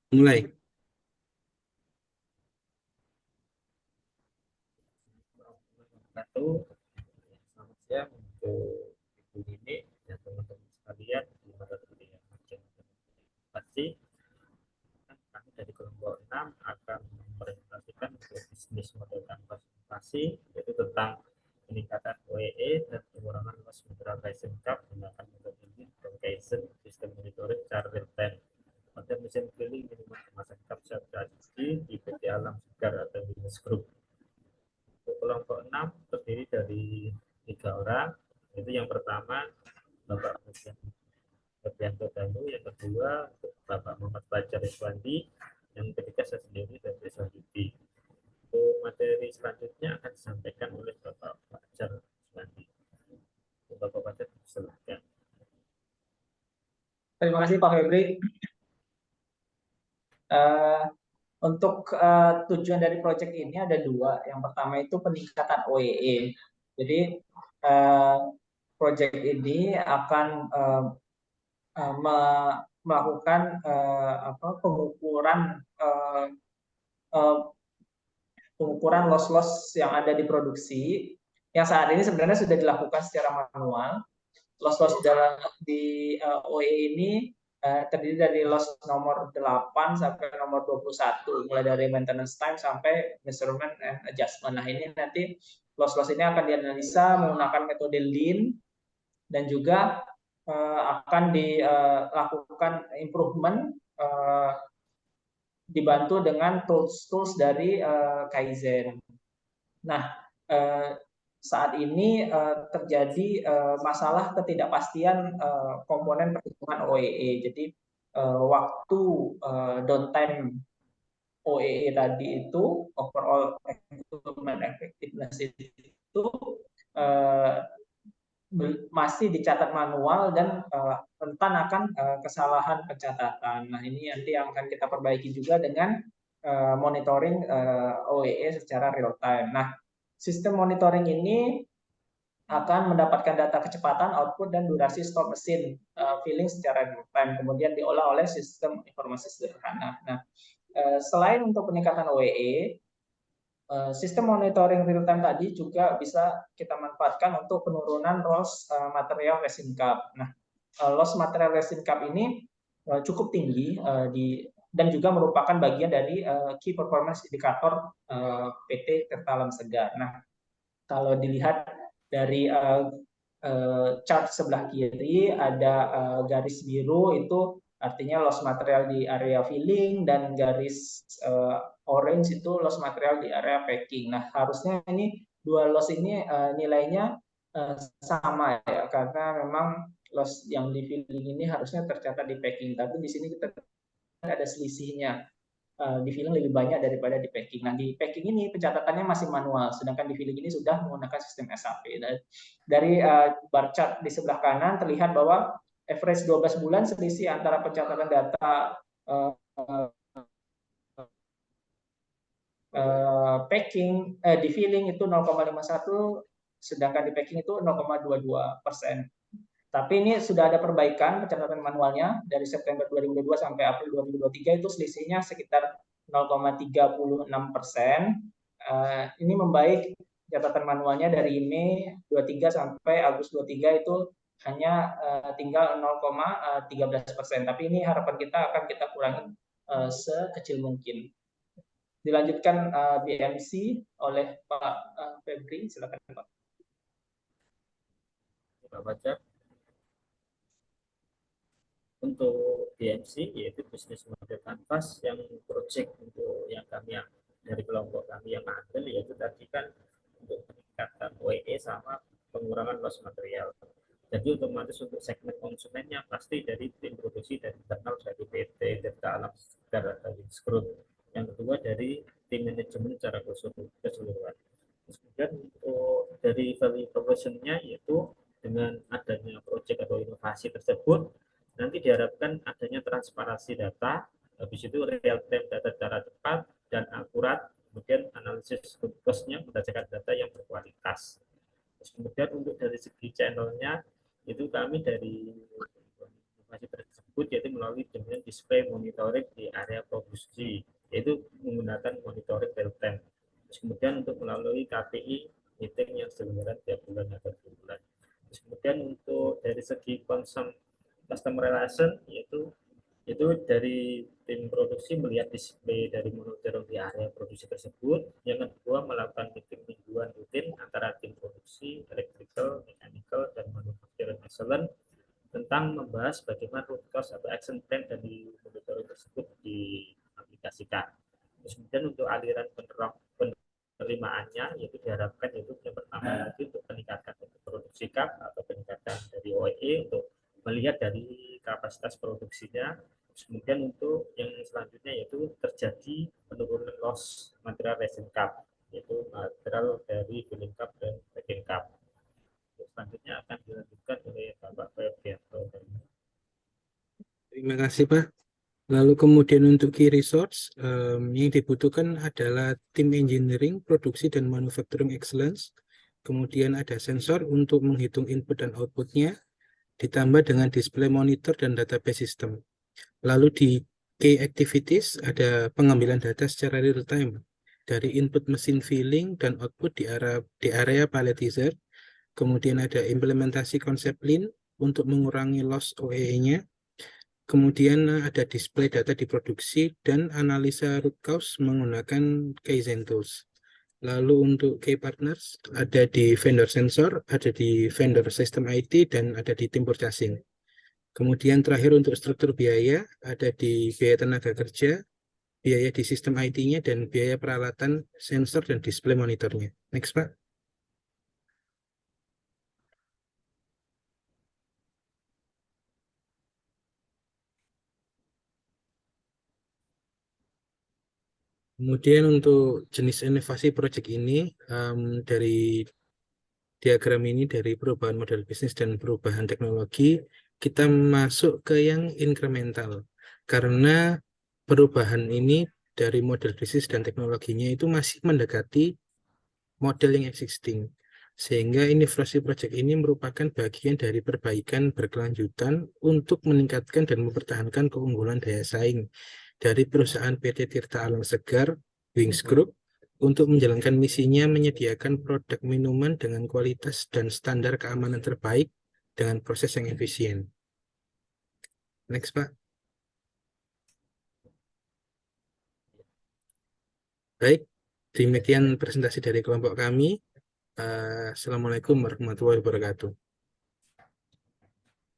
Mulai. Satu, selamat siang untuk Ibu Nini dan teman-teman sekalian di mata kuliah pasti kami dari kelompok 6 akan mempresentasikan bisnis model kanvas inovasi yaitu tentang peningkatan OEE dan pengurangan loss mineral rising cap menggunakan metode lean communication sistem monitoring secara real time pada mesin keliling minuman kemasan cap strategi di PT Alam Segar atau Business Group. Untuk kelompok 6 terdiri dari 3 orang, yaitu yang pertama Bapak Febrianto Danu, yang kedua Bapak Muhammad Fajar Iswandi, yang ketiga saya sendiri dan Iswandi. Untuk materi selanjutnya akan disampaikan oleh Bapak Fajar Iswandi. Bapak Fajar, silakan. Terima kasih Pak Febri. Untuk tujuan dari proyek ini ada dua. Yang pertama itu peningkatan OEE. Jadi proyek ini akan melakukan pengukuran loss-loss yang ada di produksi yang saat ini sebenarnya sudah dilakukan secara manual. Loss-loss di OEE ini terdiri dari loss nomor 8 sampai nomor 21, mulai dari maintenance time sampai measurement and adjustment. Nah, ini nanti loss-loss ini akan dianalisa menggunakan metode lean dan juga akan dilakukan improvement dibantu dengan tools dari Kaizen. Nah, saat ini terjadi masalah ketidakpastian komponen perhitungan OEE. Jadi waktu downtime OEE tadi itu overall equipment effectiveness itu masih dicatat manual dan rentan akan kesalahan pencatatan. Nah, ini nanti yang akan kita perbaiki juga dengan monitoring OEE secara real time. Nah, sistem monitoring ini akan mendapatkan data kecepatan, output, dan durasi stop mesin filling secara real time, kemudian diolah oleh sistem informasi sederhana. Nah, selain untuk peningkatan OEE, sistem monitoring real time tadi juga bisa kita manfaatkan untuk penurunan loss material resin cup. Nah, loss material resin cup ini cukup tinggi dan juga merupakan bagian dari key performance indicator PT Tirta Alam Segar. Nah, kalau dilihat dari chart sebelah kiri ada garis biru, itu artinya loss material di area filling, dan garis orange itu loss material di area packing. Nah, harusnya ini dua loss ini nilainya sama ya, karena memang loss yang di filling ini harusnya tercatat di packing, tapi di sini kita ada selisihnya. Di filling lebih banyak daripada di packing. Nah, di packing ini pencatatannya masih manual, sedangkan di filling ini sudah menggunakan sistem SAP. Dari bar chart di sebelah kanan terlihat bahwa average 12 bulan selisih antara pencatatan data packing di filling itu 0,51, sedangkan di packing itu 0,22%. Tapi ini sudah ada perbaikan pencatatan manualnya dari September 2022 sampai April 2023, itu selisihnya sekitar 0,36%. Ini membaik catatan manualnya dari Mei 23 sampai Agustus 23 itu hanya tinggal 0,13%. Tapi ini harapan kita akan kita kurangi sekecil mungkin. Dilanjutkan BMC oleh Pak Febri, silakan Pak. Pak Fajar. Untuk BMC yaitu bisnis model kanvas, yang project untuk yang kami dari kelompok kami yang ambil yaitu tadi kan untuk peningkatan OEE sama pengurangan loss material. Jadi otomatis untuk segmen konsumennya pasti dari tim produksi dan internal dari PT Tirta Alam Segar atau Group. Yang kedua dari tim manajemen secara keseluruhan. Kemudian untuk dari value proposition-nya yaitu dengan adanya proyek atau inovasi tersebut nanti diharapkan adanya transparansi data, habis itu real time data secara cepat dan akurat, kemudian analisis cost-nya berdasarkan data yang berkualitas. Terus kemudian untuk dari segi channelnya itu kami dari inovasi tersebut tersebut, yaitu melalui dengan display monitoring di area produksi, yaitu menggunakan monitoring real time. Terus kemudian untuk melalui KPI meeting yang diselenggarakan tiap bulan atau bulan. Terus kemudian untuk dari segi customer relation, yaitu itu dari tim produksi melihat display dari monitor di area produksi tersebut. Yang kedua, melakukan meeting mingguan rutin antara tim produksi, electrical, mechanical, dan manufacturing excellence tentang membahas bagaimana root cause atau action plan dari monitor tersebut diaplikasikan. Terus kemudian untuk aliran penerimaannya, yaitu diharapkan yaitu yang pertama itu untuk peningkatan produksi CAP atau peningkatan dari OEE untuk melihat dari kapasitas produksinya. Kemudian untuk yang selanjutnya yaitu terjadi penurunan loss material resin cup, yaitu material dari filling cup dan packing cup. Selanjutnya akan dilanjutkan oleh Bapak Febrianto. Terima kasih, Pak. Lalu kemudian untuk key resource, yang dibutuhkan adalah tim engineering, produksi, dan manufacturing excellence. Kemudian ada sensor untuk menghitung input dan outputnya, ditambah dengan display monitor dan database system. Lalu di key activities ada pengambilan data secara real time dari input mesin filling dan output di area palletizer. Kemudian ada implementasi konsep lean untuk mengurangi loss OEE-nya. Kemudian ada display data di produksi dan analisa root cause menggunakan Kaizen tools. Lalu untuk key partners ada di vendor sensor, ada di vendor system IT, dan ada di tim purchasing. Kemudian terakhir untuk struktur biaya ada di biaya tenaga kerja, biaya di sistem IT-nya, dan biaya peralatan sensor dan display monitornya. Next, Pak. Kemudian untuk jenis inovasi proyek ini, dari diagram ini dari perubahan model bisnis dan perubahan teknologi, kita masuk ke yang incremental. Karena perubahan ini dari model bisnis dan teknologinya itu masih mendekati model yang existing. Sehingga inovasi proyek ini merupakan bagian dari perbaikan berkelanjutan untuk meningkatkan dan mempertahankan keunggulan daya saing dari perusahaan PT Tirta Alam Segar, Wings Group, untuk menjalankan misinya menyediakan produk minuman dengan kualitas dan standar keamanan terbaik dengan proses yang efisien. Next, Pak. Baik, demikian presentasi dari kelompok kami. Assalamualaikum warahmatullahi wabarakatuh.